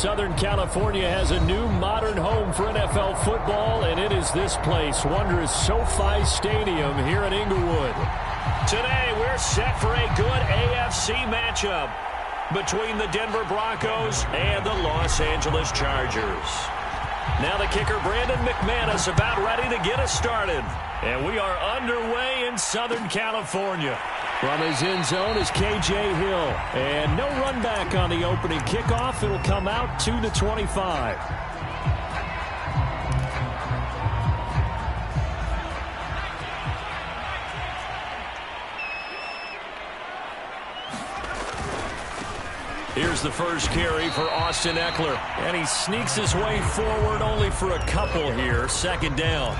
Southern California has a new modern home for NFL football, and it is this place, wondrous SoFi Stadium here in Inglewood. Today, we're set for a good AFC matchup between the Denver Broncos and the Los Angeles Chargers. Now the kicker, Brandon McManus, about ready to get us started. And we are underway in Southern California. From his end zone is K.J. Hill. And no run back on the opening kickoff. It'll come out to the 25. Here's the first carry for Austin Eckler. And he sneaks his way forward only for a couple here. Second down.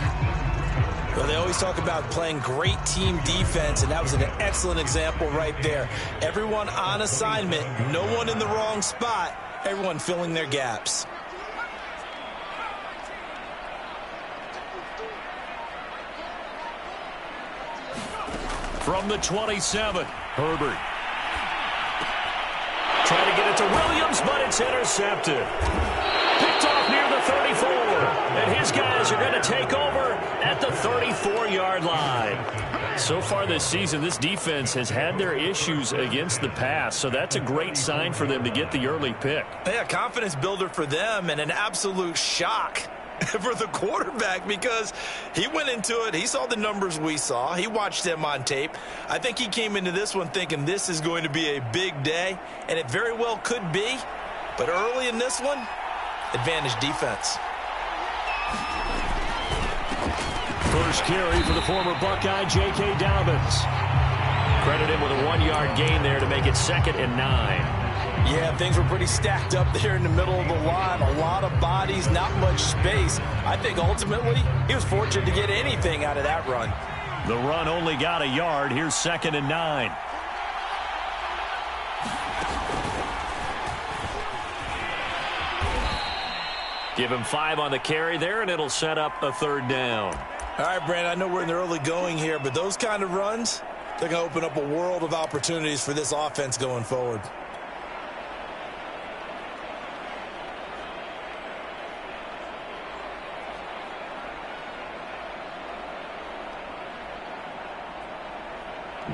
Well, they always talk about playing great team defense, and that was an excellent example right there. Everyone on assignment, no one in the wrong spot, everyone filling their gaps. From the 27, Herbert. Trying to get it to Williams, but it's intercepted. Picked off near the 34. And his guys are going to take over at the 34-yard line. So far this season, this defense has had their issues against the pass, so that's a great sign for them to get the early pick. Yeah, confidence builder for them and an absolute shock for the quarterback because he went into it. He saw the numbers we saw. He watched them on tape. I think he came into this one thinking this is going to be a big day, and it very well could be. But early in this one, advantage defense. First carry for the former Buckeye, J.K. Dobbins. Credit him with a 1-yard gain there to make it 2nd and 9. Yeah, things were pretty stacked up there in the middle of the line. A lot of bodies, not much space. I think ultimately he was fortunate to get anything out of that run. The run only got a yard. Here's 2nd and 9. Give him 5 on the carry there, and it'll set up a 3rd down. All right, Brandon, I know we're in the early going here, but those kind of runs, they're going to open up a world of opportunities for this offense going forward.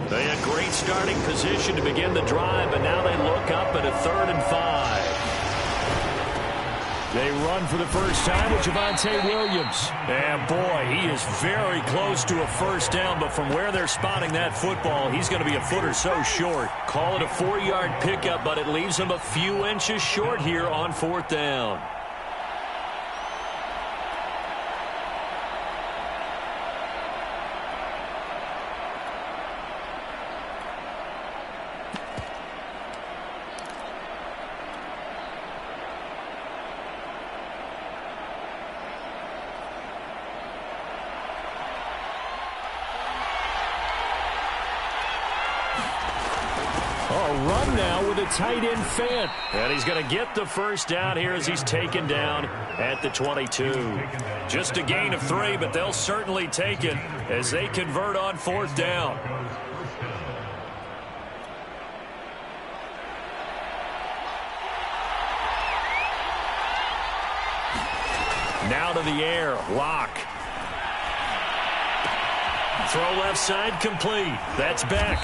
They had great starting position to begin the drive, but now they look up at a 3rd and 5. They run for the first time with Javonte Williams. And boy, he is very close to a first down, but from where they're spotting that football, he's going to be a foot or so short. Call it a 4-yard pickup, but it leaves him a few inches short here on 4th down. Run now with a tight end Fant. And he's going to get the first down here as he's taken down at the 22. Just a gain of 3, but they'll certainly take it as they convert on 4th down. Now to the air. Lock. Throw left side complete. That's Beck.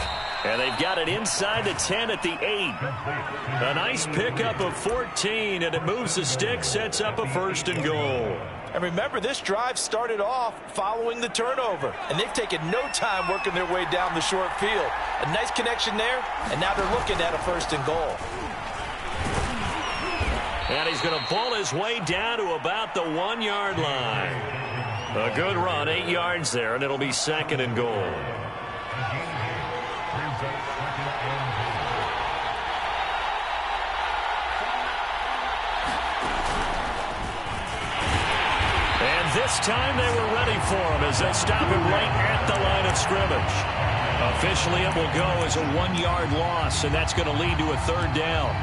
And they've got it inside the 10 at the 8. A nice pickup of 14, and it moves the stick, sets up a 1st and goal. And remember, this drive started off following the turnover, and they've taken no time working their way down the short field. A nice connection there, and now they're looking at a 1st and goal. And he's going to pull his way down to about the 1-yard line. A good run, 8 yards there, and it'll be 2nd and goal. This time they were ready for him as they stop him right at the line of scrimmage. Officially, it will go as a 1-yard loss, and that's going to lead to a 3rd down.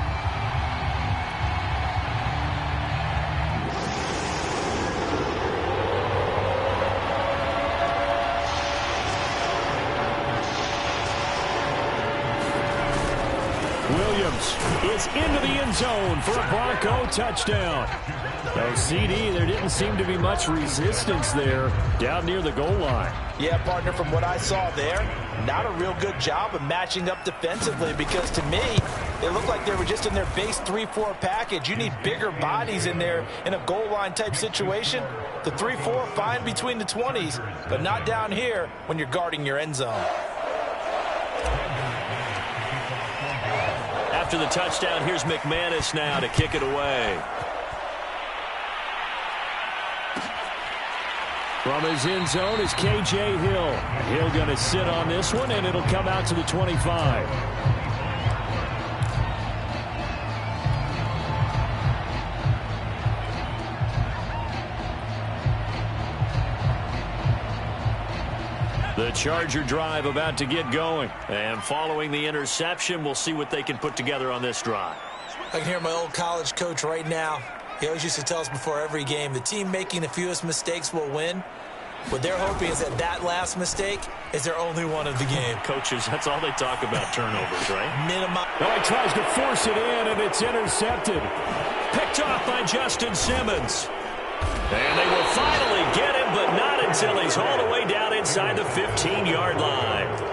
Williams Jacobs is into the end zone for a Bronco touchdown. So, CD, there didn't seem to be much resistance there down near the goal line. Yeah, partner, from what I saw there, not a real good job of matching up defensively because to me, it looked like they were just in their base 3-4 package. You need bigger bodies in there in a goal line type situation. The 3-4, fine between the 20s, but not down here when you're guarding your end zone. After the touchdown, here's McManus now to kick it away. From his end zone is K.J. Hill. Hill going to sit on this one, and it'll come out to the 25. The Charger drive about to get going. And following the interception, we'll see what they can put together on this drive. I can hear my old college coach right now. He always used to tell us before every game, the team making the fewest mistakes will win. What they're hoping is that last mistake is their only one of the game. Coaches, that's all they talk about, turnovers, right? Minimum. Oh, he tries to force it in, and it's intercepted. Picked off by Justin Simmons. And they will finally get him, but not until he's all the way down inside the 15-yard line.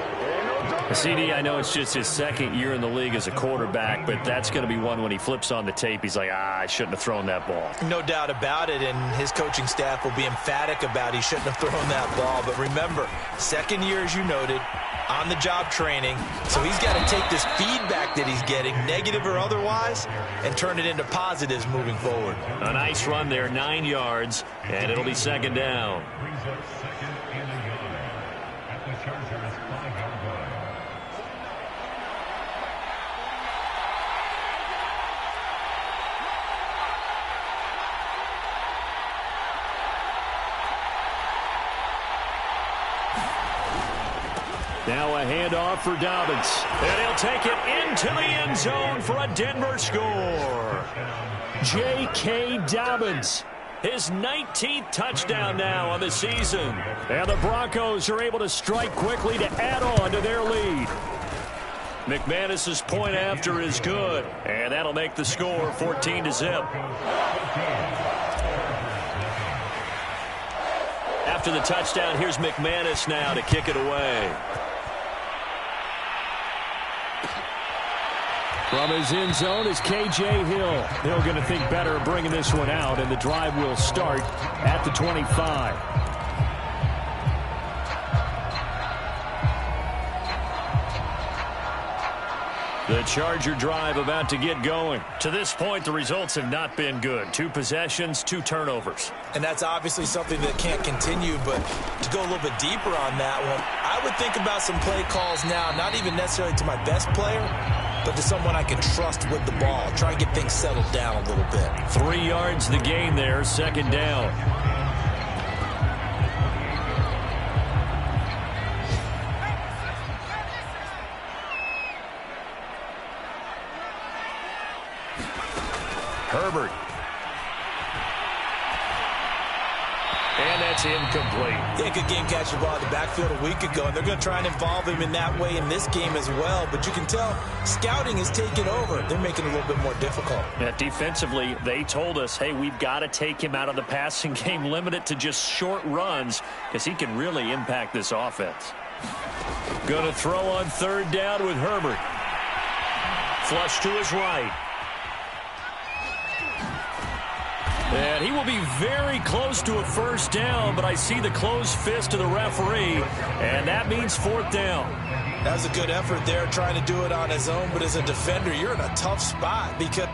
CD, I know it's just his second year in the league as a quarterback, but that's going to be one when he flips on the tape. He's like, I shouldn't have thrown that ball. No doubt about it, and his coaching staff will be emphatic about he shouldn't have thrown that ball. But remember, second year, as you noted, on-the-job training. So he's got to take this feedback that he's getting, negative or otherwise, and turn it into positives moving forward. A nice run there, 9 yards, and it'll be second down. Now a handoff for Dobbins. And he'll take it into the end zone for a Denver score. J.K. Dobbins, his 19th touchdown now on the season. And the Broncos are able to strike quickly to add on to their lead. McManus's point after is good. And that'll make the score 14-0. After the touchdown, here's McManus now to kick it away. From his end zone is K.J. Hill. Hill going to think better of bringing this one out, and the drive will start at the 25. The Charger drive about to get going. To this point, the results have not been good. 2 possessions, 2 turnovers. And that's obviously something that can't continue, but to go a little bit deeper on that one, I would think about some play calls now, not even necessarily to my best player, but to someone I can trust with the ball. Try and get things settled down a little bit. 3 yards the gain there, second down. Herbert. And that's incomplete. Yeah, good game catching the ball in the backfield a week ago, and they're going to try and involve him in that way in this game as well. But you can tell scouting is taking over. They're making it a little bit more difficult. Yeah, defensively, they told us, hey, we've got to take him out of the passing game, limit it to just short runs, because he can really impact this offense. Going to throw on third down with Herbert. Flush to his right. And he will be very close to a first down, but I see the closed fist of the referee, and that means fourth down. That was a good effort there, trying to do it on his own, but as a defender, you're in a tough spot because...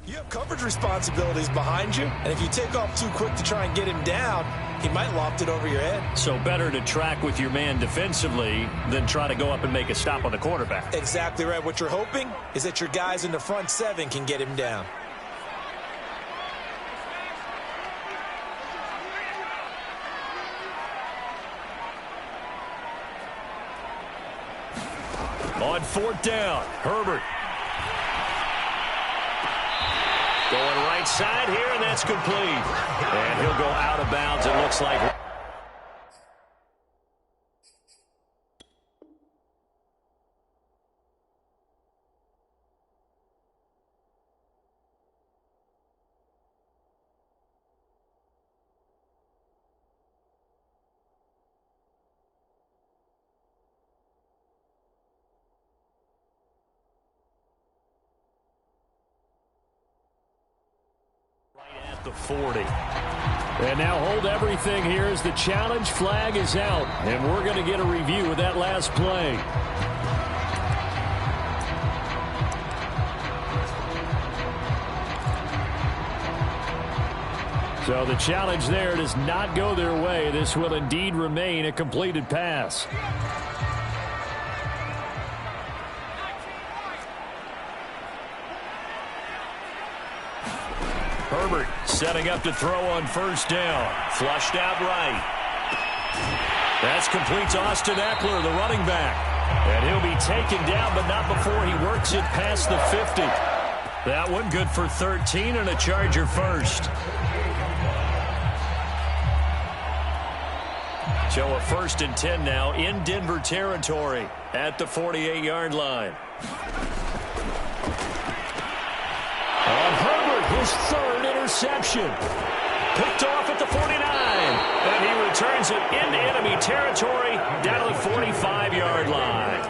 You have coverage responsibilities behind you, and if you take off too quick to try and get him down, he might loft it over your head. So better to track with your man defensively than try to go up and make a stop on the quarterback. Exactly right. What you're hoping is that your guys in the front seven can get him down. On fourth down, Herbert. Going right side here, and that's complete. And he'll go out of bounds, it looks like. At the 40. And now hold everything here as the challenge flag is out. And we're going to get a review of that last play. So the challenge there does not go their way. This will indeed remain a completed pass. Herbert setting up to throw on first down. Flushed out right. That's complete to Austin Eckler, the running back. And he'll be taken down, but not before he works it past the 50. That one good for 13 and a Charger first. So a 1st and 10 now in Denver territory at the 48-yard line. His third interception. Picked off at the 49. And he returns it into enemy territory down to the 45-yard line.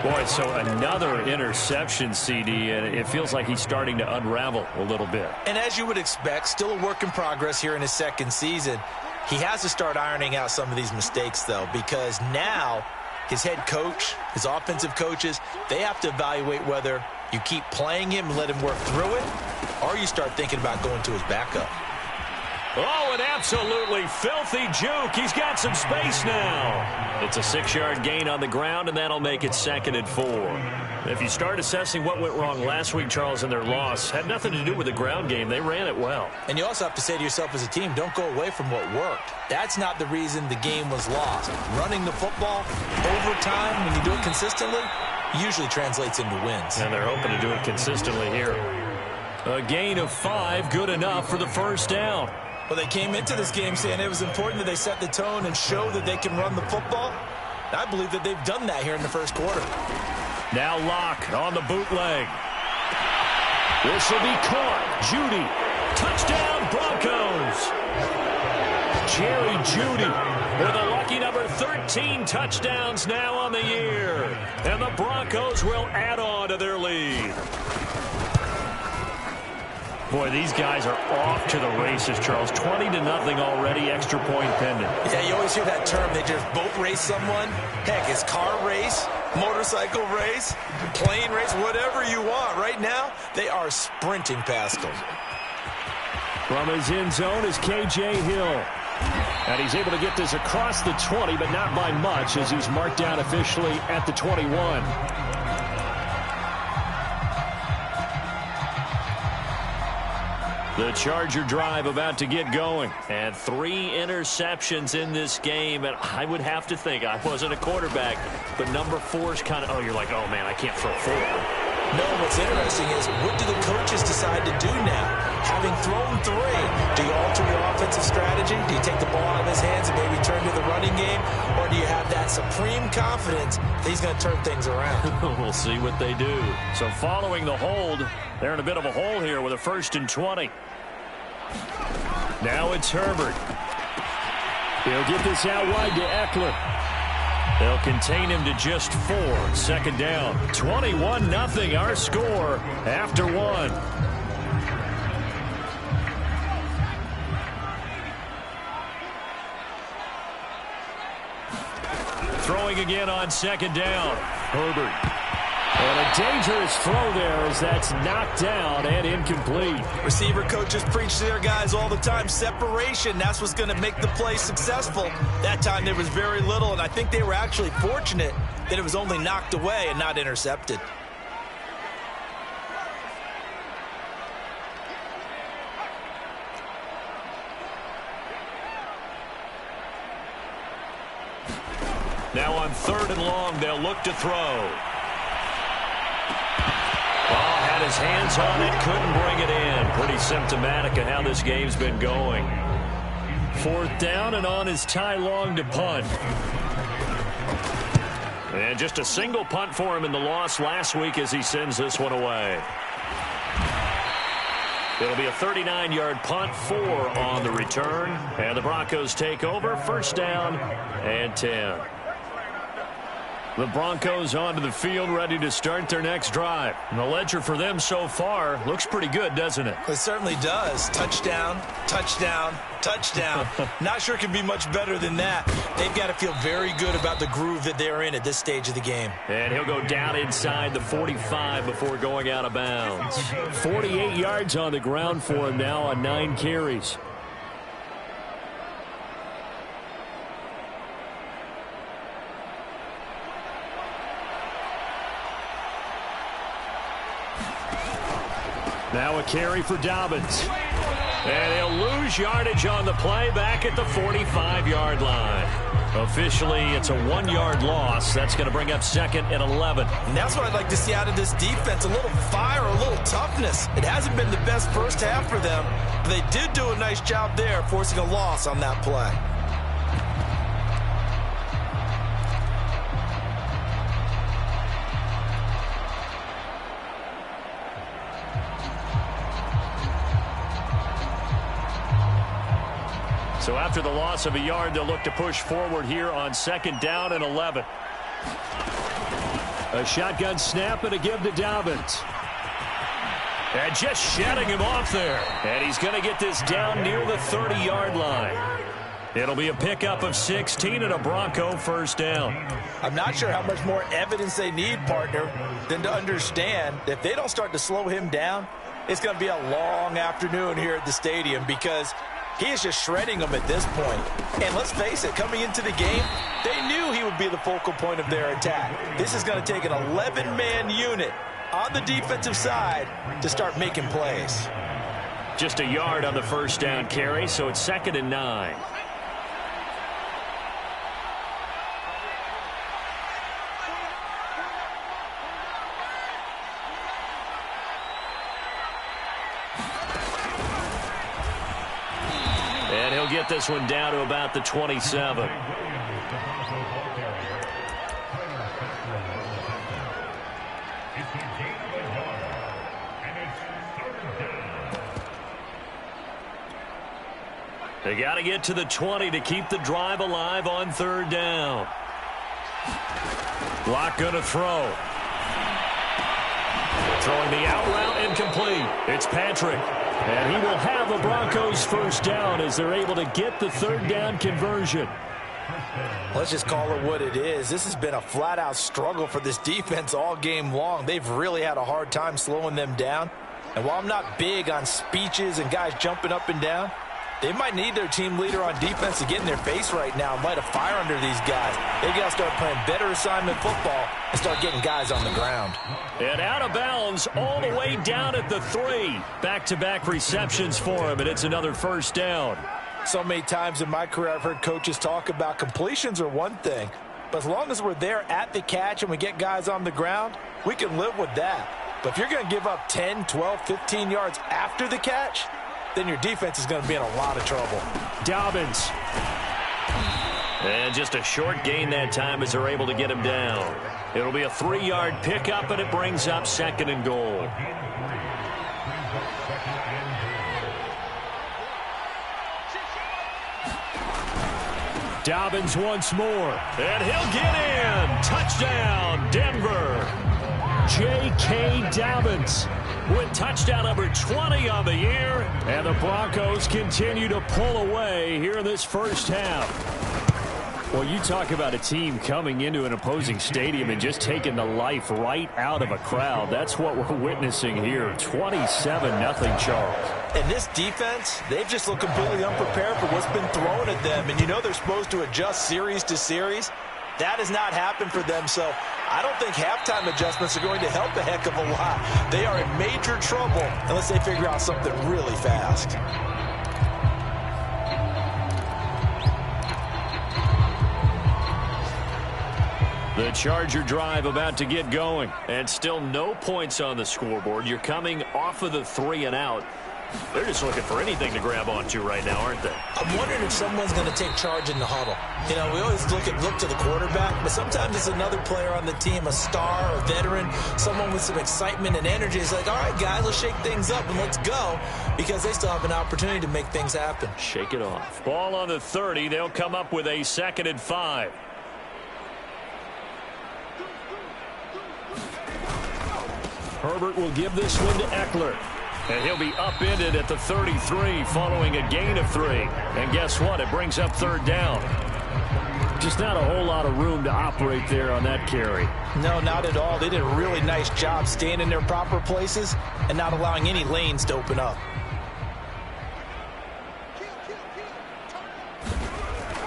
Boy, so another interception, CD, and it feels like he's starting to unravel a little bit. And as you would expect, still a work in progress here in his second season. He has to start ironing out some of these mistakes, though, because now his head coach, his offensive coaches, they have to evaluate whether you keep playing him and let him work through it, or you start thinking about going to his backup. Oh, an absolutely filthy juke. He's got some space now. It's a 6-yard gain on the ground, and that'll make it 2nd and 4. If you start assessing what went wrong last week, Charles, in their loss, had nothing to do with the ground game. They ran it well. And you also have to say to yourself as a team, don't go away from what worked. That's not the reason the game was lost. Running the football over time, when you do it consistently, usually translates into wins. And they're hoping to do it consistently here. A gain of 5, good enough for the first down. Well, they came into this game saying it was important that they set the tone and show that they can run the football. I believe that they've done that here in the first quarter. Now Locke on the bootleg. This will be caught. Judy. Touchdown, Broncos. Jerry Judy with a lucky number 13 touchdowns now on the year. And the Broncos will add on to their lead. Boy, these guys are off to the races, Charles. 20-0 already, extra point pending. Yeah, you always hear that term. They just boat race someone. Heck, it's car race, motorcycle race, plane race, whatever you want. Right now, they are sprinting past them. From his end zone is K.J. Hill. And he's able to get this across the 20, but not by much, as he's marked down officially at the 21. The Charger drive about to get going. And 3 interceptions in this game. And I would have to think, I wasn't a quarterback, but number 4 is kind of, oh, you're like, oh, man, I can't throw 4. No, what's interesting is, what do the coaches decide to do now? Having thrown 3, do you alter your offensive strategy? Do you take the ball out of his hands and maybe turn to the running game? Or do you have that supreme confidence that he's going to turn things around? We'll see what they do. So following the hold, they're in a bit of a hole here with a 1st and 20. Now it's Herbert. He'll get this out wide to Eckler. They'll contain him to just 4. 2nd down. 21-0 our score after 1. Throwing again on 2nd down. Herbert. And a dangerous throw there as that's knocked down and incomplete. Receiver coaches preach to their guys all the time. Separation, that's what's going to make the play successful. That time there was very little, and I think they were actually fortunate that it was only knocked away and not intercepted. Now on 3rd and long, they'll look to throw. Had his hands on it, couldn't bring it in. Pretty symptomatic of how this game's been going. 4th down, and on is Ty Long to punt. And just a single punt for him in the loss last week as he sends this one away. It'll be a 39-yard punt, 4 on the return. And the Broncos take over, 1st down and 10. The Broncos onto the field, ready to start their next drive. And the ledger for them so far looks pretty good, doesn't it? It certainly does. Touchdown, touchdown, touchdown. Not sure it can be much better than that. They've got to feel very good about the groove that they're in at this stage of the game. And he'll go down inside the 45 before going out of bounds. 48 yards on the ground for him now on 9 carries. Now a carry for Dobbins. And he'll lose yardage on the play back at the 45-yard line. Officially, it's a 1-yard loss. That's going to bring up 2nd and 11. And that's what I'd like to see out of this defense. A little fire, a little toughness. It hasn't been the best first half for them, but they did do a nice job there, forcing a loss on that play. So after the loss of a yard, they'll look to push forward here on 2nd down and 11. A shotgun snap and a give to Dobbins. And just shutting him off there. And he's going to get this down near the 30-yard line. It'll be a pickup of 16 and a Bronco 1st down. I'm not sure how much more evidence they need, partner, than to understand that if they don't start to slow him down, it's going to be a long afternoon here at the stadium because he is just shredding them at this point. And let's face it, coming into the game, they knew he would be the focal point of their attack. This is going to take an 11-man unit on the defensive side to start making plays. Just a yard on the 1st down carry, so it's 2nd and 9. And he'll get this one down to about the 27. They got to get to the 20 to keep the drive alive on 3rd down. Block going to throw. Throwing the out route incomplete. It's Patrick. And he will have the Broncos 1st down as they're able to get the 3rd down conversion. Let's just call it what it is. This has been a flat-out struggle for this defense all game long. They've really had a hard time slowing them down. And while I'm not big on speeches and guys jumping up and down, they might need their team leader on defense to get in their face right now and light a fire under these guys. They've got to start playing better assignment football and start getting guys on the ground. And out of bounds all the way down at the 3. Back-to-back receptions for him, and it's another 1st down. So many times in my career I've heard coaches talk about completions are one thing, but as long as we're there at the catch and we get guys on the ground, we can live with that. But if you're going to give up 10, 12, 15 yards after the catch, then your defense is going to be in a lot of trouble. Dobbins. And just a short gain that time as they're able to get him down. It'll be a 3-yard pickup, and it brings up 2nd and goal. Dobbins once more. And he'll get in. Touchdown, Denver. J.K. Dobbins with touchdown number 20 on the year. And the Broncos continue to pull away here in this 1st half. Well, you talk about a team coming into an opposing stadium and just taking the life right out of a crowd. That's what we're witnessing here. 27-0 Charles. And this defense, they've just looked completely unprepared for what's been thrown at them. And you know they're supposed to adjust series to series. That has not happened for them, so I don't think halftime adjustments are going to help a heck of a lot. They are in major trouble unless they figure out something really fast. The Charger drive about to get going, and still no points on the scoreboard. You're coming off of the 3 and out. They're just looking for anything to grab onto right now, aren't they? I'm wondering if someone's going to take charge in the huddle. You know, we always look to the quarterback, but sometimes it's another player on the team, a star, a veteran, someone with some excitement and energy. It's like, all right, guys, let's shake things up and let's go, because they still have an opportunity to make things happen. Shake it off. Ball on the 30. They'll come up with a 2nd and 5. Herbert will give this one to Eckler. And he'll be upended at the 33 following a gain of 3. And guess what? It brings up 3rd down. Just not a whole lot of room to operate there on that carry. No, not at all. They did a really nice job staying in their proper places and not allowing any lanes to open up.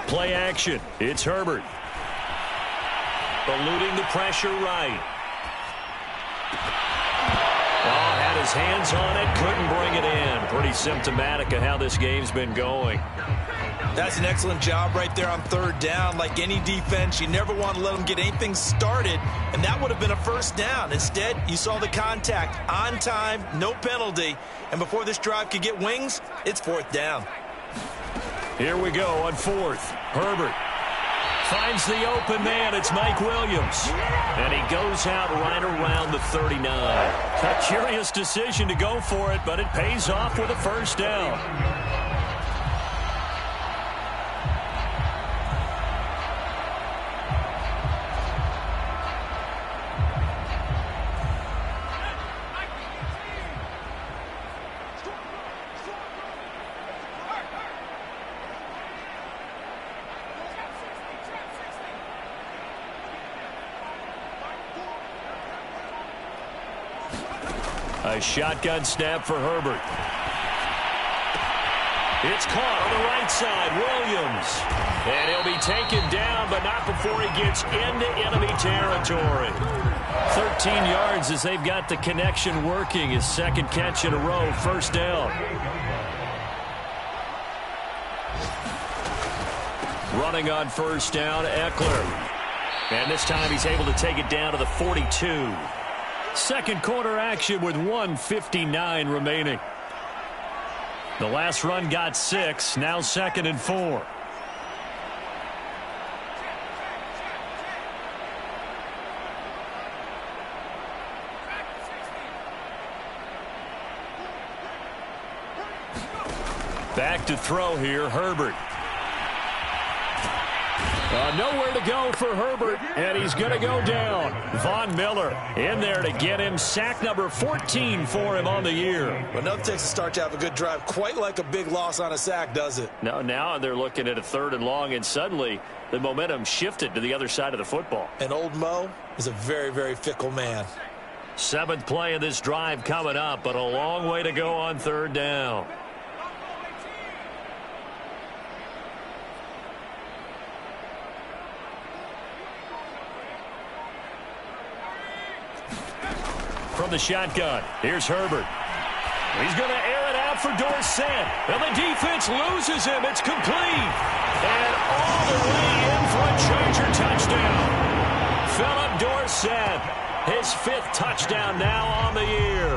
Play action. It's Herbert. Eluding the pressure right. Had his hands on it, couldn't bring it in. Pretty symptomatic of how this game's been going. That's an excellent job right there on 3rd down. Like any defense, you never want to let them get anything started, and that would have been a 1st down. Instead, you saw the contact on time, no penalty, and before this drive could get wings, it's 4th down. Here we go on 4th. Herbert finds the open man. It's Mike Williams. And he goes out right around the 39. A curious decision to go for it, but it pays off with a 1st down. A shotgun snap for Herbert. It's caught on the right side. Williams. And he'll be taken down, but not before he gets into enemy territory. 13 yards as they've got the connection working. His 2nd catch in a row. 1st down. Running on 1st down, Eckler. And this time he's able to take it down to the 42. 2nd quarter action with 1:59 remaining. The last run got 6. Now 2nd and 4. Back to throw here, Herbert. Nowhere to go for Herbert, and he's going to go down. Von Miller in there to get him. Sack number 14 for him on the year. But nothing takes a start to have a good drive quite like a big loss on a sack, does it? No, now they're looking at a 3rd and long, and suddenly the momentum shifted to the other side of the football. And old Mo is a very, very fickle man. 7th play of this drive coming up, but a long way to go on 3rd down. From the shotgun, here's Herbert. He's going to air it out for Dorsett. And the defense loses him. It's complete. And all the way in for a Charger touchdown. Philip Dorsett, his 5th touchdown now on the year.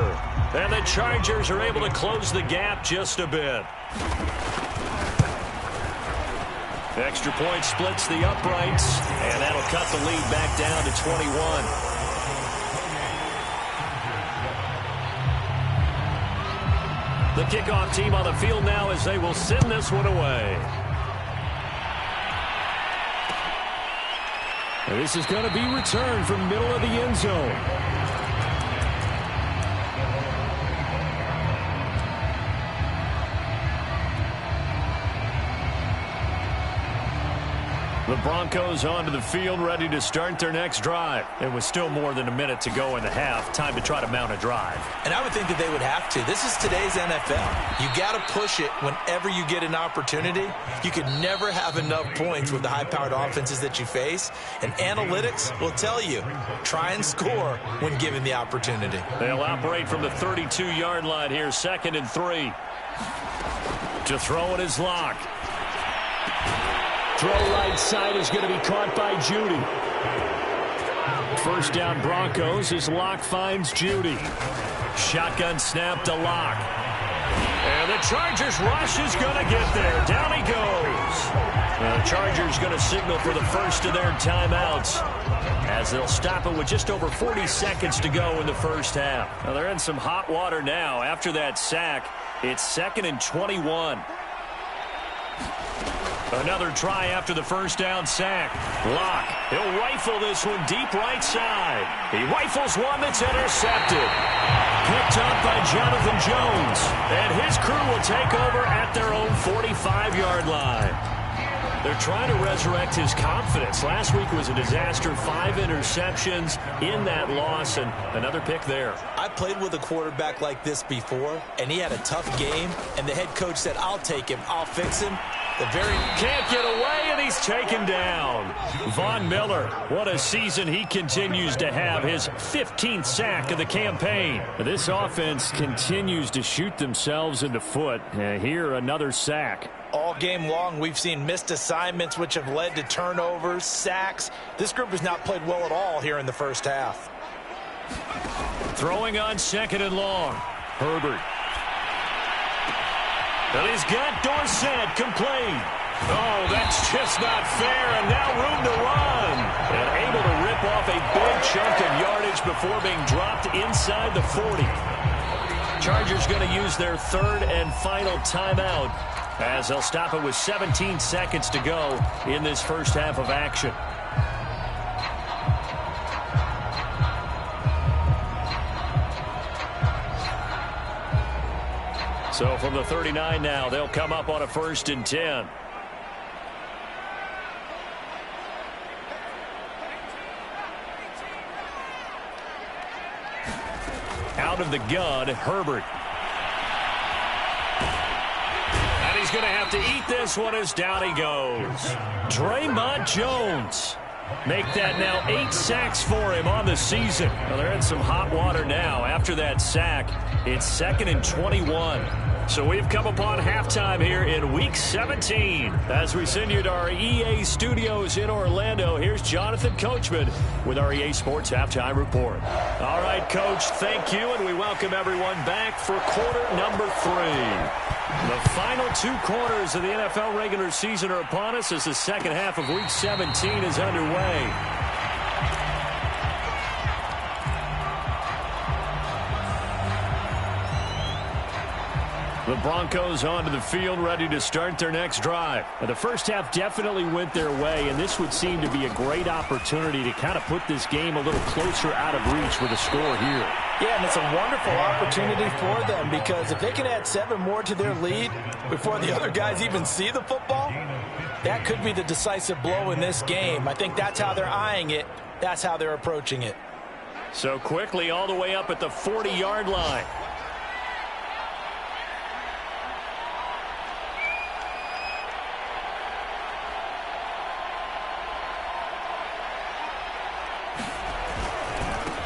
And the Chargers are able to close the gap just a bit. Extra point splits the uprights, and that'll cut the lead back down to 21. The kickoff team on the field now as they will send this one away. And this is going to be returned from middle of the end zone. The Broncos onto the field, ready to start their next drive. It was still more than a minute to go in the half. Time to try to mount a drive. And I would think that they would have to. This is today's NFL. You got to push it whenever you get an opportunity. You could never have enough points with the high-powered offenses that you face. And analytics will tell you, try and score when given the opportunity. They'll operate from the 32-yard line here, 2nd and 3. To throw it is Locke. Throw right side is going to be caught by Judy. First down Broncos as Locke finds Judy. Shotgun snap to Locke. And the Chargers rush is going to get there. Down he goes. And the Chargers going to signal for the first of their timeouts as they'll stop it with just over 40 seconds to go in the first half. Now they're in some hot water now after that sack. It's 2nd and 21. Another try after the first down sack. Locke, he'll rifle this one deep right side. He rifles one that's intercepted. Picked up by Jonathan Jones. And his crew will take over at their own 45-yard line. They're trying to resurrect his confidence. Last week was a disaster. 5 interceptions in that loss, and another pick there. I played with a quarterback like this before, and he had a tough game, and the head coach said, I'll take him, I'll fix him. Can't get away, and he's taken down. Von Miller, what a season he continues to have. His 15th sack of the campaign. This offense continues to shoot themselves in the foot. Here, another sack. All game long, we've seen missed assignments, which have led to turnovers, sacks. This group has not played well at all here in the first half. Throwing on 2nd and long. Herbert. And he's got Dorsett complete. Oh, that's just not fair, and now room to run. And able to rip off a big chunk of yardage before being dropped inside the 40. Chargers going to use their 3rd and final timeout as they'll stop it with 17 seconds to go in this first half of action. So from the 39 now, they'll come up on a 1st and 10. Out of the gun, Herbert. And he's going to have to eat this one as down he goes. Draymond Jones. Make that now 8 sacks for him on the season. Well, they're in some hot water now after that sack. It's 2nd and 21. So we've come upon halftime here in Week 17. As we send you to our EA studios in Orlando, here's Jonathan Coachman with our EA Sports Halftime Report. All right, Coach, thank you, and we welcome everyone back for quarter number 3. The final 2 quarters of the NFL regular season are upon us as the second half of Week 17 is underway. The Broncos onto the field, ready to start their next drive. Now, the first half definitely went their way, and this would seem to be a great opportunity to kind of put this game a little closer out of reach with a score here. Yeah, and it's a wonderful opportunity for them because if they can add 7 more to their lead before the other guys even see the football, that could be the decisive blow in this game. I think that's how they're eyeing it. That's how they're approaching it. So quickly all the way up at the 40-yard line.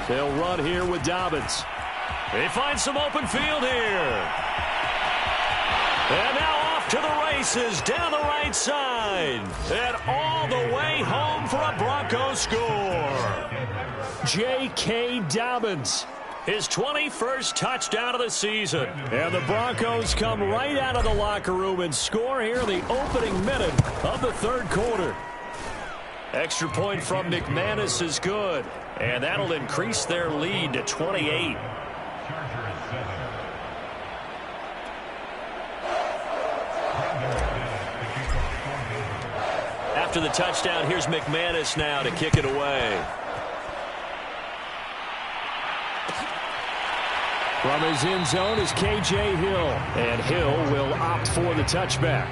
They'll run here with Dobbins. They find some open field here. And now off to the races down the right side. And all the way home for a Broncos score. J.K. Dobbins. His 21st touchdown of the season. And the Broncos come right out of the locker room and score here in the opening minute of the 3rd quarter. Extra point from McManus is good. And that'll increase their lead to 28. After the touchdown, here's McManus now to kick it away. From his end zone is K.J. Hill. And Hill will opt for the touchback.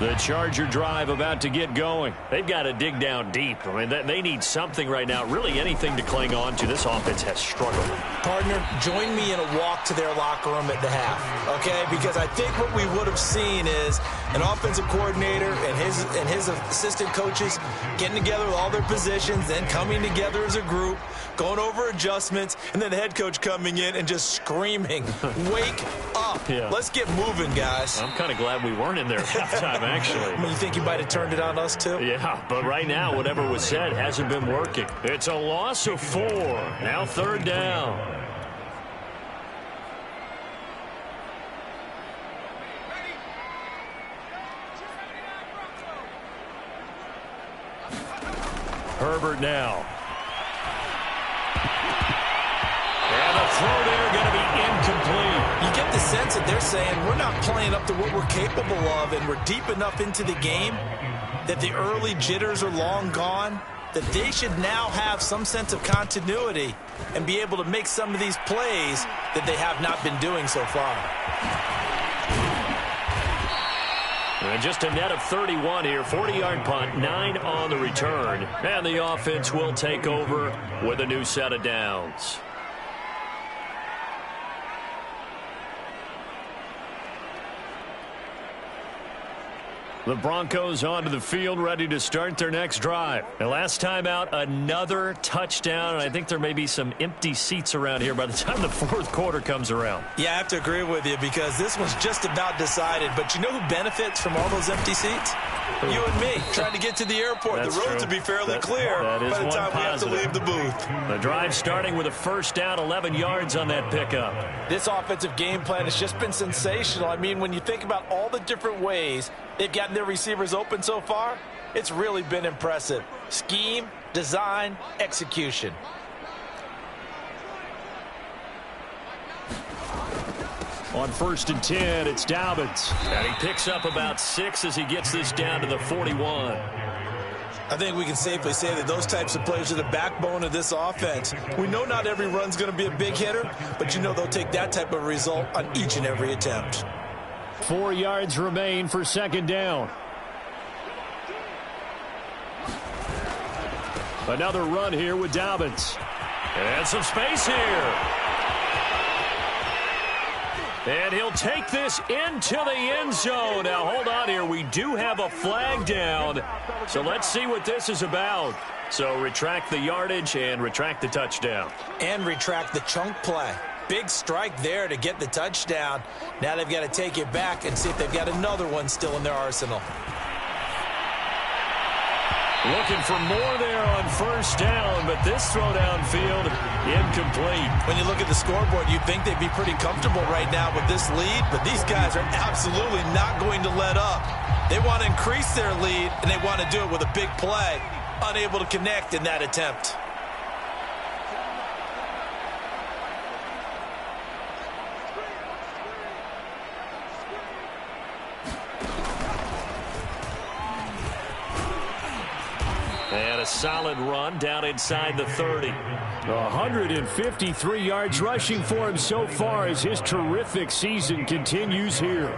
The Charger drive about to get going. They've got to dig down deep. I mean, they need something right now, really anything to cling on to. This offense has struggled. Partner, join me in a walk to their locker room at the half, okay? Because I think what we would have seen is an offensive coordinator and his assistant coaches getting together with all their positions, then coming together as a group, going over adjustments, and then the head coach coming in and just screaming, wake up. Yeah. Let's get moving, guys. I'm kind of glad we weren't in there at halftime, actually. I mean, you think you might have turned it on us, too? Yeah, but right now, whatever was said hasn't been working. It's a loss of 4. Now 3rd down. Herbert now. And the throw there going to be incomplete. You get the sense that they're saying we're not playing up to what we're capable of, and we're deep enough into the game that the early jitters are long gone, that they should now have some sense of continuity and be able to make some of these plays that they have not been doing so far. And just a net of 31 here, 40-yard punt, 9 on the return. And the offense will take over with a new set of downs. The Broncos onto the field, ready to start their next drive. The last time out, another touchdown, and I think there may be some empty seats around here by the time the 4th quarter comes around. Yeah, I have to agree with you because this one's just about decided. But you know who benefits from all those empty seats? You and me, trying to get to the airport. That's the roads true. will be fairly clear by the time we have to leave the booth. The drive starting with a 1st down, 11 yards on that pickup. This offensive game plan has just been sensational. I mean, when you think about all the different ways they've gotten their receivers open so far, it's really been impressive. Scheme, design, execution. On 1st and 10, it's Dobbins. And he picks up about 6 as he gets this down to the 41. I think we can safely say that those types of players are the backbone of this offense. We know not every run's going to be a big hitter, but you know they'll take that type of result on each and every attempt. 4 yards remain for 2nd down. Another run here with Dobbins. And some space here. And he'll take this into the end zone. Now, hold on here. We do have a flag down. So let's see what this is about. So retract the yardage and retract the touchdown. And retract the chunk play. Big strike there to get the touchdown. Now they've got to take it back and see if they've got another one still in their arsenal. Looking for more there on 1st down, but this throw downfield, incomplete. When you look at the scoreboard, you'd think they'd be pretty comfortable right now with this lead, but these guys are absolutely not going to let up. They want to increase their lead, and they want to do it with a big play. Unable to connect in that attempt. And a solid run down inside the 30. 153 yards rushing for him so far as his terrific season continues here.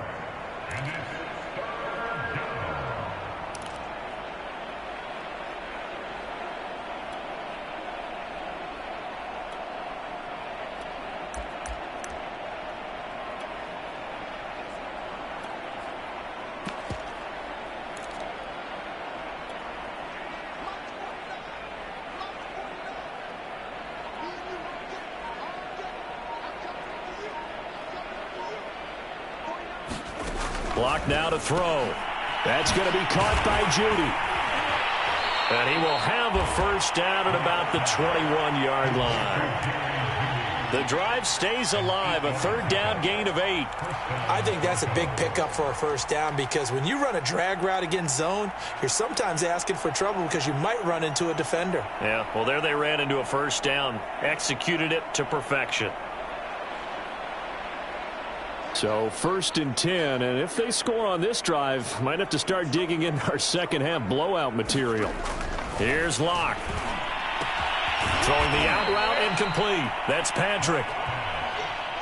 Block now to throw. That's going to be caught by Judy. And he will have a 1st down at about the 21-yard line. The drive stays alive, a 3rd down gain of 8. I think that's a big pickup for a 1st down because when you run a drag route against zone, you're sometimes asking for trouble because you might run into a defender. Yeah, well, there they ran into a 1st down, executed it to perfection. So 1st and 10, and if they score on this drive, might have to start digging in our second-half blowout material. Here's Locke. Throwing the out route incomplete. That's Patrick.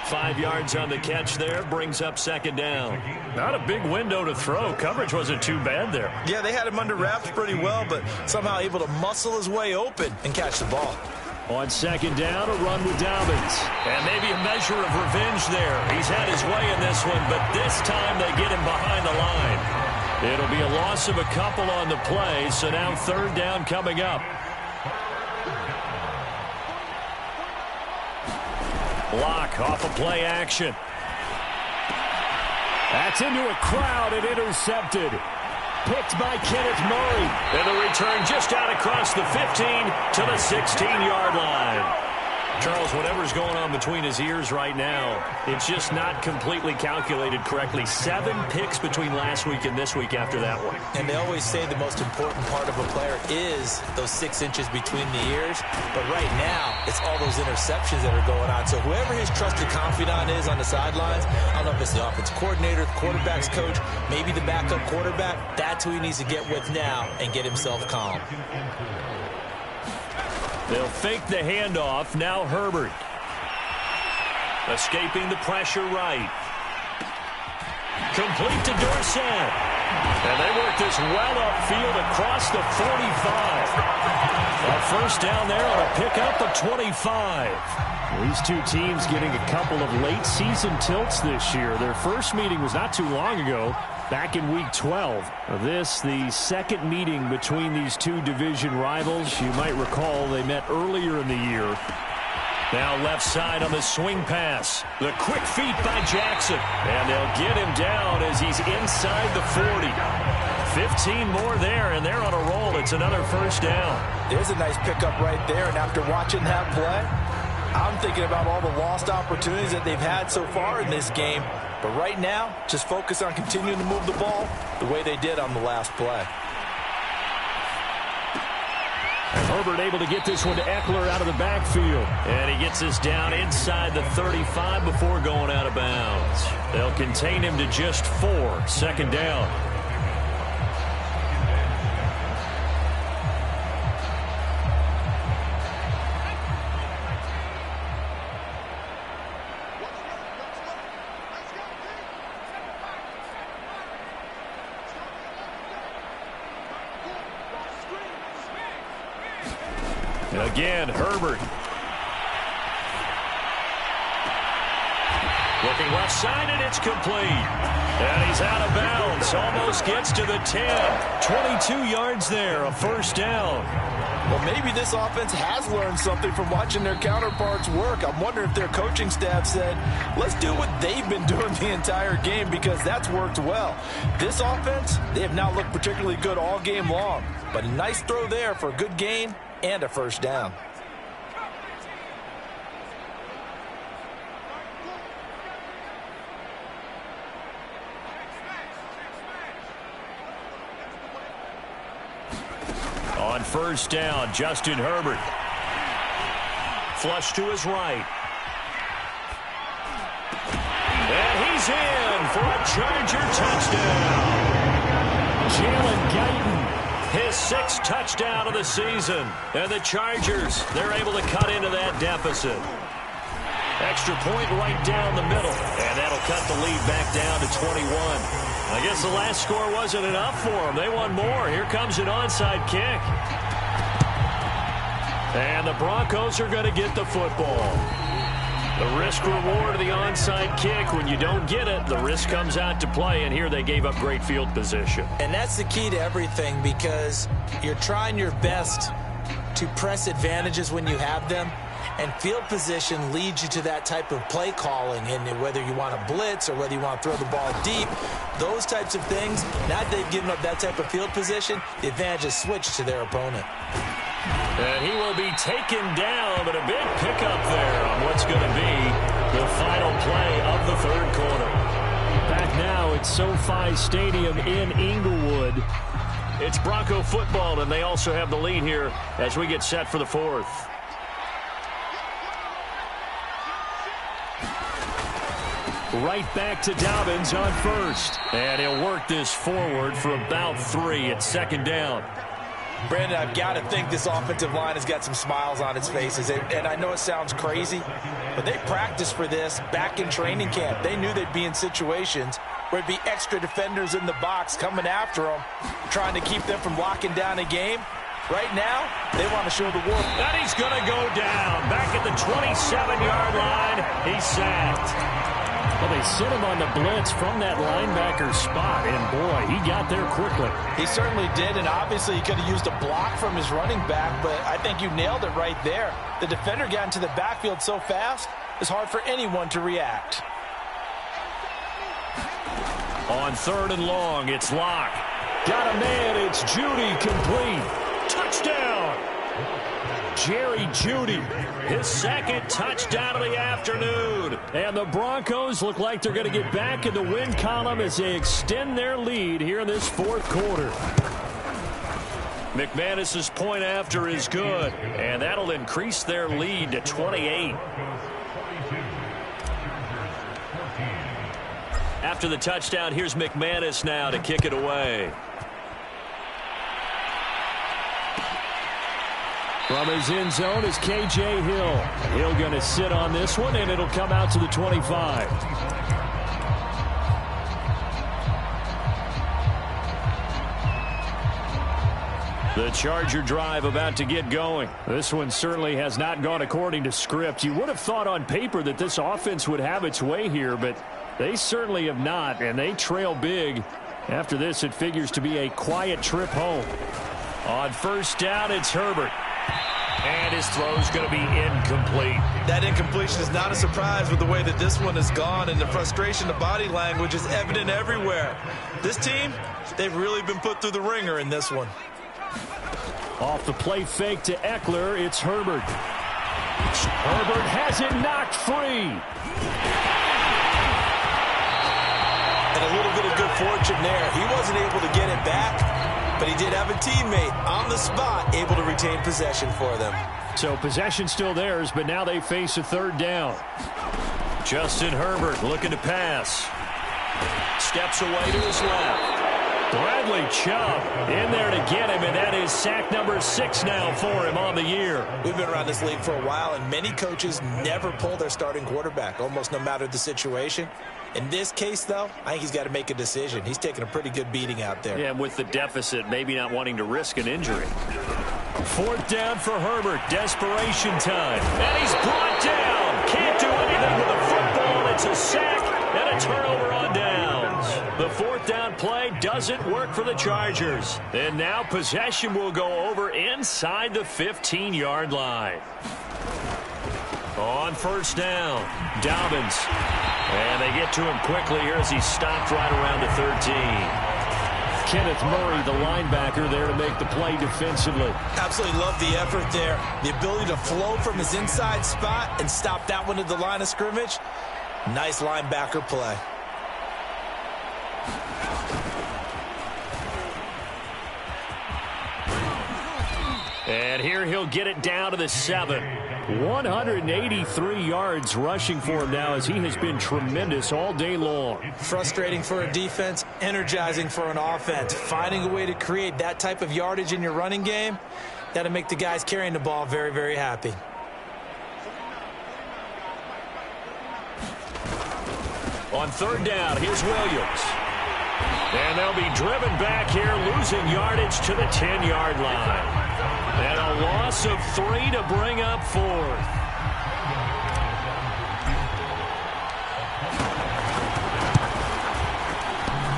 5 yards on the catch there, brings up second down. Not a big window to throw. Coverage wasn't too bad there. Yeah, they had him under wraps pretty well, but somehow able to muscle his way open and catch the ball. On second down, a run with Dobbins. And maybe a measure of revenge there. He's had his way in this one, but this time they get him behind the line. It'll be a loss of a couple on the play, so now third down coming up. Block off of play action. That's into a crowd and intercepted. Picked by Kenneth Murray. And the return just out across the 15 to the 16-yard line. Charles, whatever's going on between his ears right now, it's just not completely calculated correctly. 7 picks between last week and this week after that one. And they always say the most important part of a player is those 6 inches between the ears. But right now, it's all those interceptions that are going on. So whoever his trusted confidant is on the sidelines, I don't know if it's the offense coordinator, the quarterback's coach, maybe the backup quarterback, that's who he needs to get with now and get himself calm. They'll fake the handoff. Now Herbert. Escaping the pressure right. Complete to Dorsett. And they work this well upfield across the 45. A first down there on a pickup of 25. These two teams getting a couple of late season tilts this year. Their first meeting was not too long ago, back in week 12. This, the second meeting between these two division rivals. You might recall they met earlier in the year. Now left side on the swing pass. The quick feet by Jackson. And they'll get him down as he's inside the 40. 15 more there, and they're on a roll. It's another first down. There's a nice pickup right there, and after watching that play, I'm thinking about all the lost opportunities that they've had so far in this game. But right now, just focus on continuing to move the ball the way they did on the last play. And Herbert able to get this one to Eckler out of the backfield. And he gets this down inside the 35 before going out of bounds. They'll contain him to just 4. Second down. Again, Herbert. Looking left side, and it's complete. And he's out of bounds. Almost gets to the 10. 22 yards there, a first down. Well, maybe this offense has learned something from watching their counterparts work. I'm wondering if their coaching staff said, let's do what they've been doing the entire game, because that's worked well. This offense, they have not looked particularly good all game long. But a nice throw there for a good gain and a first down. On first down, Justin Herbert. Flush to his right. And he's in for a Charger touchdown. Jalen Guyton, his 6th touchdown of the season. And the Chargers, they're able to cut into that deficit. Extra point right down the middle. And that'll cut the lead back down to 21. I guess the last score wasn't enough for them. They want more. Here comes an onside kick. And the Broncos are going to get the football. The risk-reward of the onside kick, when you don't get it, the risk comes out to play, and here they gave up great field position. And that's the key to everything, because you're trying your best to press advantages when you have them, and field position leads you to that type of play calling, and whether you want to blitz or whether you want to throw the ball deep, those types of things, now that they've given up that type of field position, the advantage is switched to their opponent. And he will be taken down, but a big pickup there on what's going to be the final play of the third quarter. Back now at SoFi Stadium in Inglewood. It's Bronco football, and they also have the lead here as we get set for the fourth. Right back to Dobbins on first. And he'll work this forward for about 3 at second down. Brandon, I've got to think this offensive line has got some smiles on its faces. And I know it sounds crazy, but they practiced for this back in training camp. They knew they'd be in situations where it'd be extra defenders in the box coming after them, trying to keep them from locking down a game. Right now, they want to show the world. And he's going to go down. Back at the 27-yard line, he's sacked. Well, they sent him on the blitz from that linebacker spot, and boy, he got there quickly. He certainly did, and obviously he could have used a block from his running back, but I think you nailed it right there. The defender got into the backfield so fast, it's hard for anyone to react. On 3rd and long, it's Locke. Got a man, it's Judy, complete. Touchdown! Jerry Jeudy, his 2nd touchdown of the afternoon. And the Broncos look like they're going to get back in the win column as they extend their lead here in this 4th quarter. McManus's point after is good, and that'll increase their lead to 28. After the touchdown, here's McManus now to kick it away. From his end zone is K.J. Hill. Hill going to sit on this one, and it'll come out to the 25. The Charger drive about to get going. This one certainly has not gone according to script. You would have thought on paper that this offense would have its way here, but they certainly have not, and they trail big. After this, it figures to be a quiet trip home. On 1st down, it's Herbert. And his throw's going to be incomplete. That incompletion is not a surprise with the way that this one has gone, and the frustration, the body language is evident everywhere. This team, they've really been put through the ringer in this one. Off the play fake to Eckler, it's Herbert. Herbert has it knocked free. And a little bit of good fortune there. He wasn't able to get it back, but he did have a teammate on the spot able to retain possession for them. So possession still theirs, but now they face a 3rd down. Justin Herbert looking to pass. Steps away to his left. Bradley Chubb in there to get him, and that is sack number 6 now for him on the year. We've been around this league for a while, and many coaches never pull their starting quarterback, almost no matter the situation. In this case, though, I think he's got to make a decision. He's taking a pretty good beating out there. Yeah, and with the deficit, maybe not wanting to risk an injury. 4th down for Herbert. Desperation time. And he's brought down. Can't do anything with the football. It's a sack and a turnover on downs. The 4th down play doesn't work for the Chargers. And now possession will go over inside the 15-yard line. On 1st down, Dobbins. And they get to him quickly here as he's stopped right around the 13. Kenneth Murray, the linebacker, there to make the play defensively. Absolutely love the effort there. The ability to flow from his inside spot and stop that one at the line of scrimmage. Nice linebacker play. And here he'll get it down to the 7. 183 yards rushing for him now as he has been tremendous all day long. Frustrating for a defense, energizing for an offense. Finding a way to create that type of yardage in your running game, that'll make the guys carrying the ball very, very happy. On 3rd down, here's Williams. And they'll be driven back here, losing yardage to the 10-yard line. And a loss of 3 to bring up 4th.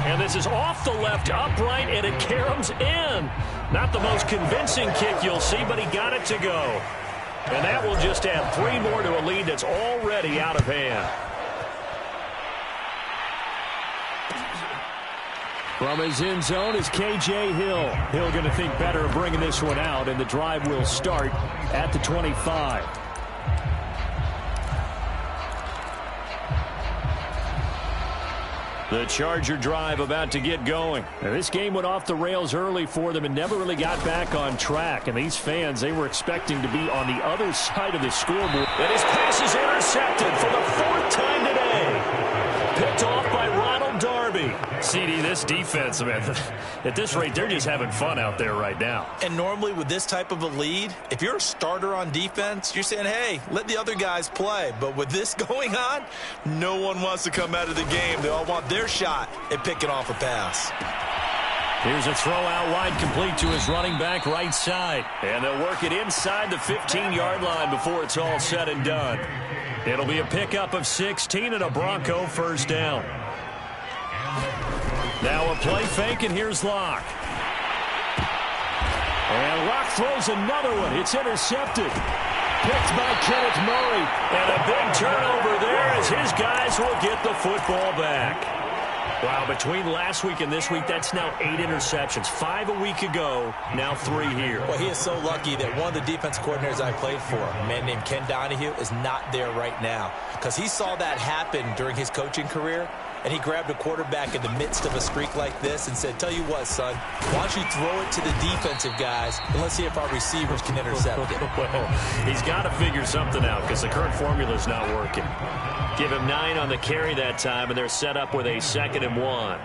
And this is off the left upright, and it caroms in. Not the most convincing kick you'll see, but he got it to go. And that will just add 3 more to a lead that's already out of hand. From his end zone is K.J. Hill. Hill going to think better of bringing this one out, and the drive will start at the 25. The Charger drive about to get going. Now, this game went off the rails early for them and never really got back on track. And these fans, they were expecting to be on the other side of the scoreboard. And his pass is intercepted for the 4th time today. Picked off by Ronald Darby. CD, this defense, man, at this rate, they're just having fun out there right now. And normally with this type of a lead, if you're a starter on defense, you're saying, hey, let the other guys play. But with this going on, no one wants to come out of the game. They all want their shot at picking off a pass. Here's a throw out wide, complete to his running back right side. And they'll work it inside the 15-yard line before it's all said and done. It'll be a pickup of 16 and a Bronco first down. Now a play fake, and here's Locke. And Locke throws another one. It's intercepted. Picked by Kenneth Murray. And a big turnover there as his guys will get the football back. Wow, between last week and this week, that's now 8 interceptions. 5 a week ago, now 3 here. Well, he is so lucky that one of the defense coordinators I played for, a man named Ken Donahue, is not there right now. Because he saw that happen during his coaching career, and he grabbed a quarterback in the midst of a streak like this and said, tell you what, son, why don't you throw it to the defensive guys, and let's see if our receivers can intercept it. Well, he's got to figure something out because the current formula is not working. Give him 9 on the carry that time, and they're set up with a 2nd and 1.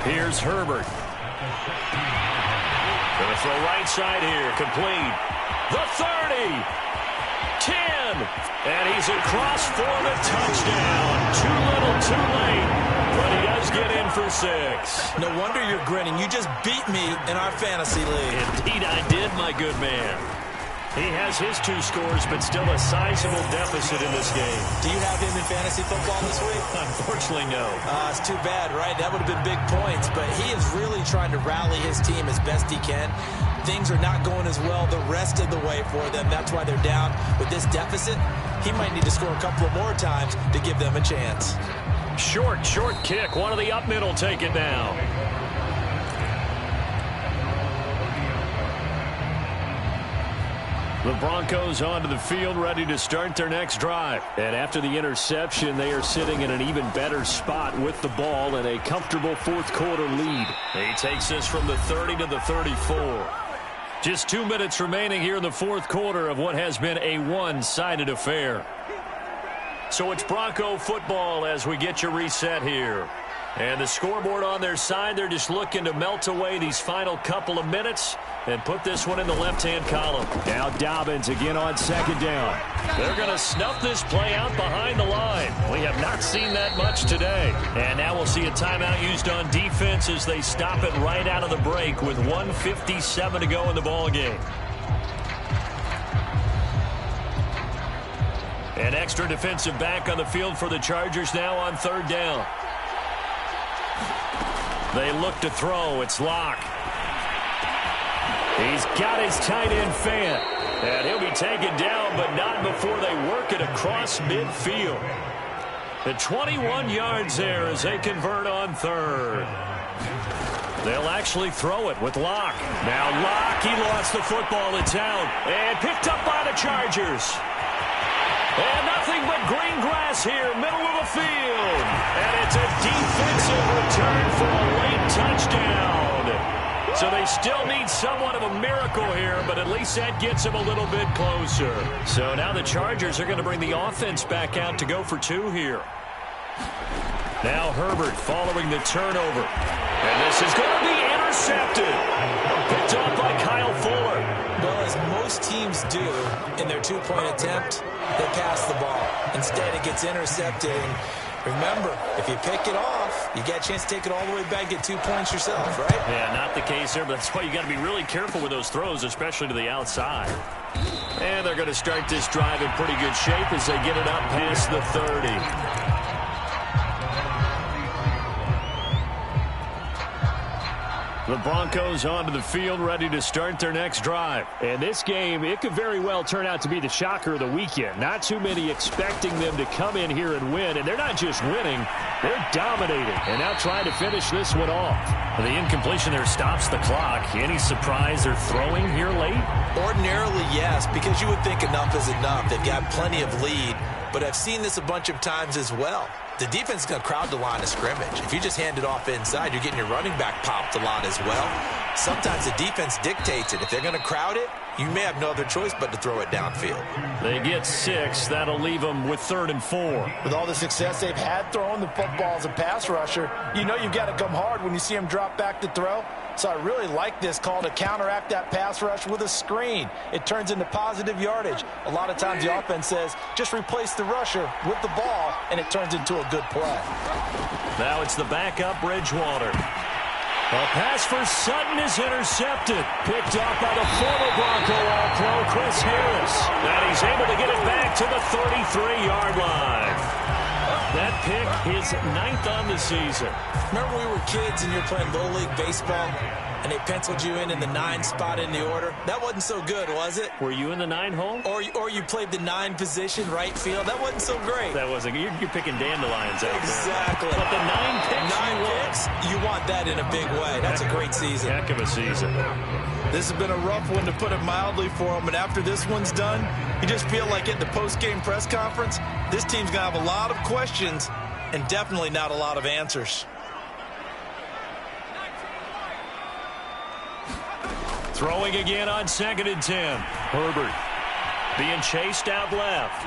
Here's Herbert. Going to throw right side here, complete. The 30. 10. And he's across for the touchdown. Too little, too late. But he does get in for 6. No wonder you're grinning. You just beat me in our fantasy league. Indeed I did, my good man. He has his 2 scores, but still a sizable deficit in this game. Do you have him in fantasy football this week? Unfortunately, no. It's too bad, right? That would have been big points, but he is really trying to rally his team as best he can. Things are not going as well the rest of the way for them. That's why they're down with this deficit. He might need to score a couple of more times to give them a chance. Short kick. One of the up middle take it now. The Broncos onto the field, ready to start their next drive. And after the interception, they are sitting in an even better spot with the ball and a comfortable fourth-quarter lead. He takes this from the 30 to the 34. Just 2 minutes remaining here in the fourth quarter of what has been a one-sided affair. So it's Bronco football as we get you reset here. And the scoreboard on their side, they're just looking to melt away these final couple of minutes and put this one in the left-hand column. Now Dobbins again on 2nd down. They're going to snuff this play out behind the line. We have not seen that much today. And now we'll see a timeout used on defense as they stop it right out of the break with 1:57 to go in the ballgame. An extra defensive back on the field for the Chargers now on 3rd down. They look to throw. It's Locke. He's got his tight end Fant. And he'll be taken down, but not before they work it across midfield. The 21 yards there as they convert on 3rd. They'll actually throw it with Locke. Now Locke, he lost the football. It's out. And picked up by the Chargers. And nothing but green grass here, middle of the field. And it's a defensive return for a late touchdown. So they still need somewhat of a miracle here, but at least that gets them a little bit closer. So now the Chargers are going to bring the offense back out to go for 2 here. Now Herbert following the turnover. And this is going to be intercepted. Picked off by Kyle Fuller. Well, as most teams do in their 2-point attempt, they pass the ball. Instead, it gets intercepted. And remember, if you pick it off, you get a chance to take it all the way back, get 2 points yourself, right? Yeah, not the case there, but that's why you got to be really careful with those throws, especially to the outside. And they're going to start this drive in pretty good shape as they get it up past the 30. The Broncos onto the field, ready to start their next drive. And this game, it could very well turn out to be the shocker of the weekend. Not too many expecting them to come in here and win. And they're not just winning, they're dominating. And now trying to finish this one off. The incompletion there stops the clock. Any surprise they're throwing here late? Ordinarily, yes, because you would think enough is enough. They've got plenty of lead. But I've seen this a bunch of times as well. the defense is going to crowd the line of scrimmage. If you just hand it off inside, you're getting your running back popped a lot as well. Sometimes the defense dictates it. If they're going to crowd it, you may have no other choice but to throw it downfield. They get 6. That'll leave them with 3rd and 4. With all the success they've had throwing the football as a pass rusher, you know you've got to come hard when you see them drop back to throw. So I really like this call to counteract that pass rush with a screen. It turns into positive yardage. A lot of times the offense says, just replace the rusher with the ball, and it turns into a good play. Now it's the backup Bridgewater. A pass for Sutton is intercepted. Picked off by the former Bronco All-Pro, Chris Harris. And he's able to get it back to the 33-yard line. That pick is 9th on the season. Remember when we were kids and you were playing Little League Baseball and they penciled you in the 9 spot in the order? That wasn't so good, was it? Were you in the 9 hole? Or you played the 9 position, right field? That wasn't so great. That wasn't. You're picking dandelions out exactly. there. But the 9 picks, 9 picks, you want that in a big way. That's a great season. Heck of a season. This has been a rough one, to put it mildly, for him. And after this one's done, you just feel like at the post-game press conference, this team's going to have a lot of questions and definitely not a lot of answers. Throwing again on 2nd and 10. Herbert being chased out left.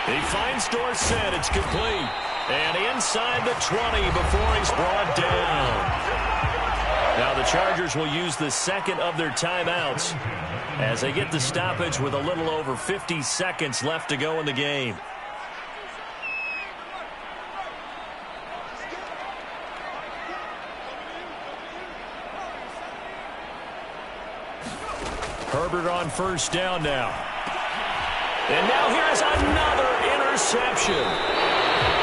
He finds Dorsett. It's complete. And inside the 20 before he's brought down. Now the Chargers will use the 2nd of their timeouts as they get the stoppage with a little over 50 seconds left to go in the game. Herbert on 1st down now. And now here's another interception.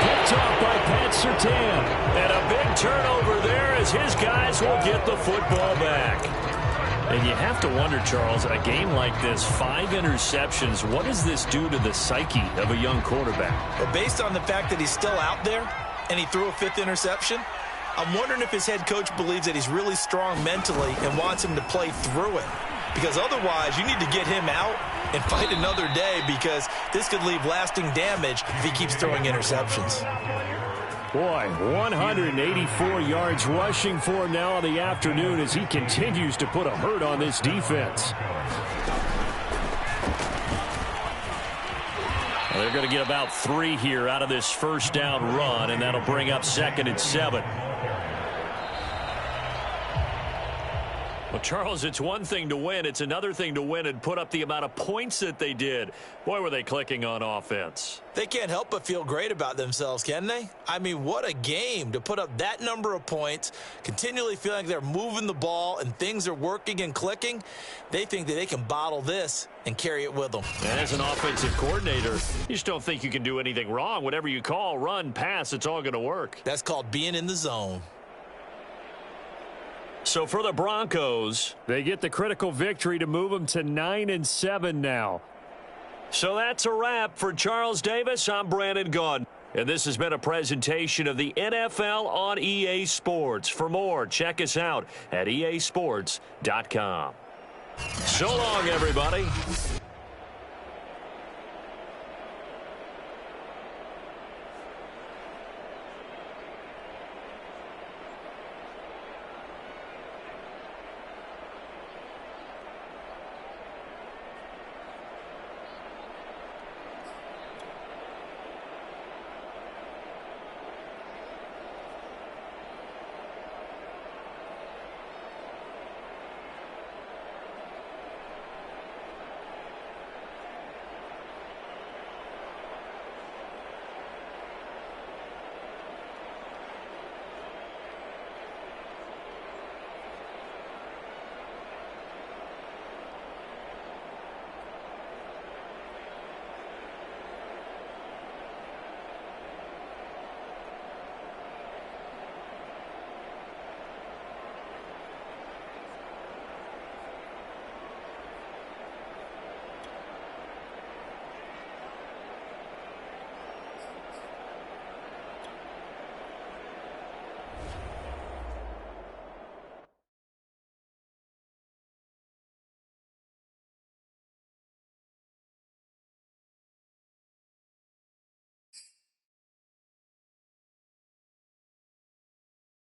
Picked off by Pat Surtain. And a big turnover there as his guys will get the football back. And you have to wonder, Charles, a game like this, 5 interceptions, what does this do to the psyche of a young quarterback? But based on the fact that he's still out there and he threw a 5th interception, I'm wondering if his head coach believes that he's really strong mentally and wants him to play through it. Because otherwise, you need to get him out and fight another day, because this could leave lasting damage if he keeps throwing interceptions. Boy, 184 yards rushing for him now in the afternoon as he continues to put a hurt on this defense. Well, they're going to get about 3 here out of this 1st down run, and that'll bring up 2nd and 7. Well, Charles, it's one thing to win. It's another thing to win and put up the amount of points that they did. Boy, were they clicking on offense. They can't help but feel great about themselves, can they? I mean, what a game to put up that number of points, continually feeling like they're moving the ball and things are working and clicking. They think that they can bottle this and carry it with them. And as an offensive coordinator, you just don't think you can do anything wrong. Whatever you call, run, pass, it's all going to work. That's called being in the zone. So for the Broncos, they get the critical victory to move them to 9-7 now. So that's a wrap for Charles Davis. I'm Brandon Gaudin. And this has been a presentation of the NFL on EA Sports. For more, check us out at easports.com. So long, everybody.